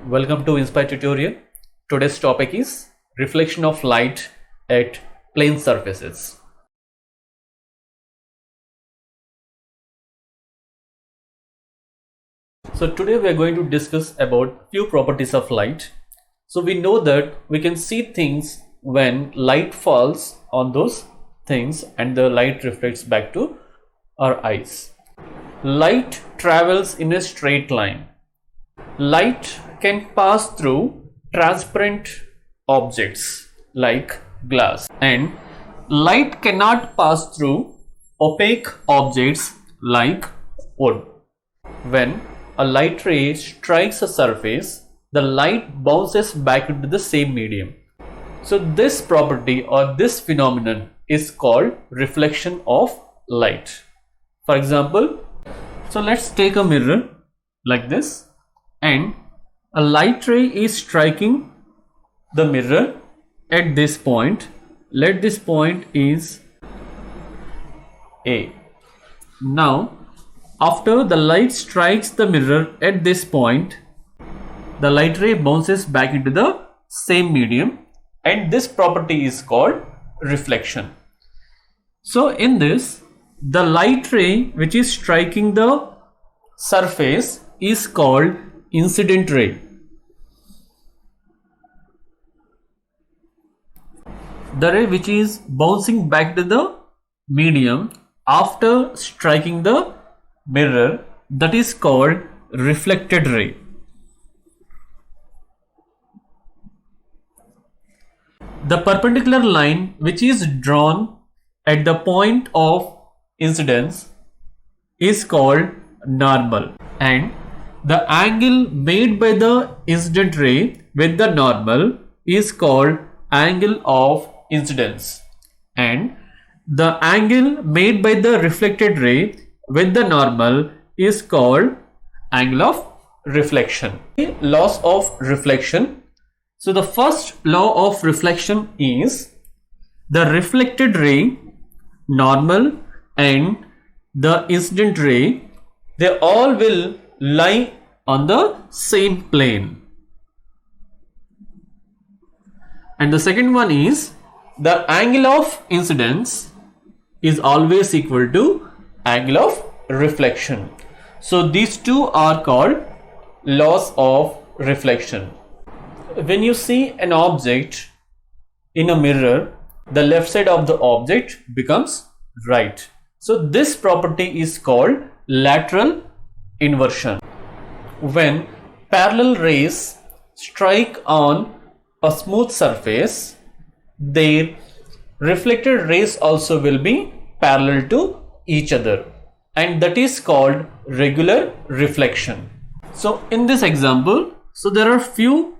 Welcome to Inspire tutorial. Today's topic is reflection of light at plane surfaces. So today we are going to discuss about few properties of light. So we know that we can see things when light falls on those things and the light reflects back to our eyes. Light travels in a straight line. Light can pass through transparent objects like glass, and light cannot pass through opaque objects like wood. When a light ray strikes a surface, the light bounces back into the same medium. So this property or this phenomenon is called reflection of light. For example, so let's take a mirror like this, and a light ray is striking the mirror at this point. Let this point is A. Now after the light strikes the mirror at this point, the light ray bounces back into the same medium, and this property is called reflection. So in this, the light ray which is striking the surface is called incident ray. The ray which is bouncing back to the medium after striking the mirror, that is called reflected ray. The perpendicular line which is drawn at the point of incidence is called normal, and the angle made by the incident ray with the normal is called angle of incidence, and the angle made by the reflected ray with the normal is called angle of reflection. Laws of reflection. So the first law of reflection is the reflected ray, normal, and the incident ray, they all will lie on the same plane. And the second one is the angle of incidence is always equal to angle of reflection. So these two are called laws of reflection. When you see an object in a mirror, the left side of the object becomes right. So this property is called lateral inversion. When parallel rays strike on a smooth surface, their reflected rays also will be parallel to each other, and that is called regular reflection. So in this example, so there are few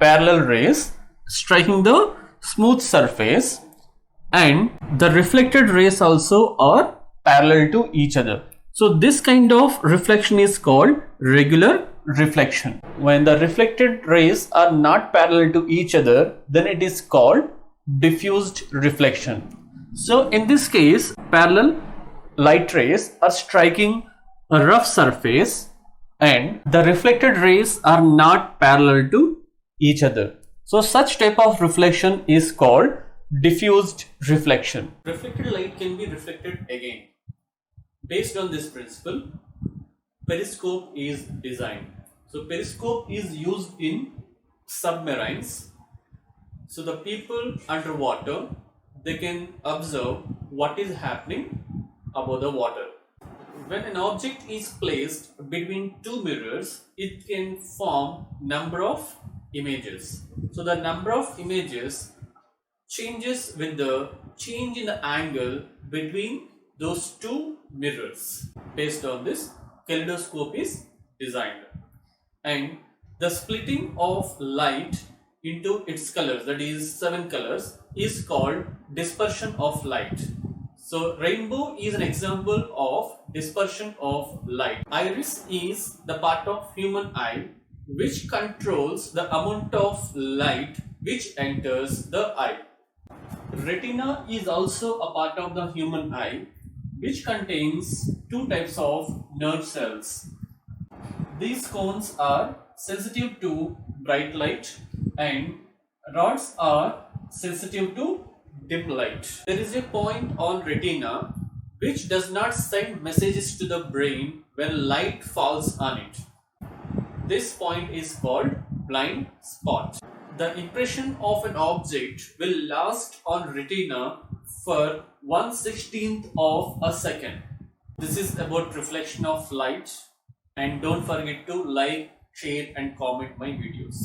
parallel rays striking the smooth surface, and the reflected rays also are parallel to each other. So this kind of reflection is called regular reflection. When the reflected rays are not parallel to each other, then it is called diffused reflection. So in this case, parallel light rays are striking a rough surface, and the reflected rays are not parallel to each other. So such type of reflection is called diffused reflection. Reflected light can be reflected again. Based on this principle, periscope is designed. So periscope is used in submarines. So the people underwater, they can observe what is happening above the water. When an object is placed between two mirrors, it can form number of images. So the number of images changes with the change in the angle between those two mirrors. Based on this, kaleidoscope is designed, and the splitting of light into its colors, that is 7 colors, is called dispersion of light. So rainbow is an example of dispersion of light. Iris is the part of human eye which controls the amount of light which enters the eye. Retina is also a part of the human eye which contains two types of nerve cells. These cones are sensitive to bright light and rods are sensitive to dim light. There is a point on retina which does not send messages to the brain when light falls on it. This point is called blind spot. The impression of an object will last on retina for 1/16th of a second. This is about reflection of light, and don't forget to like, share and comment my videos.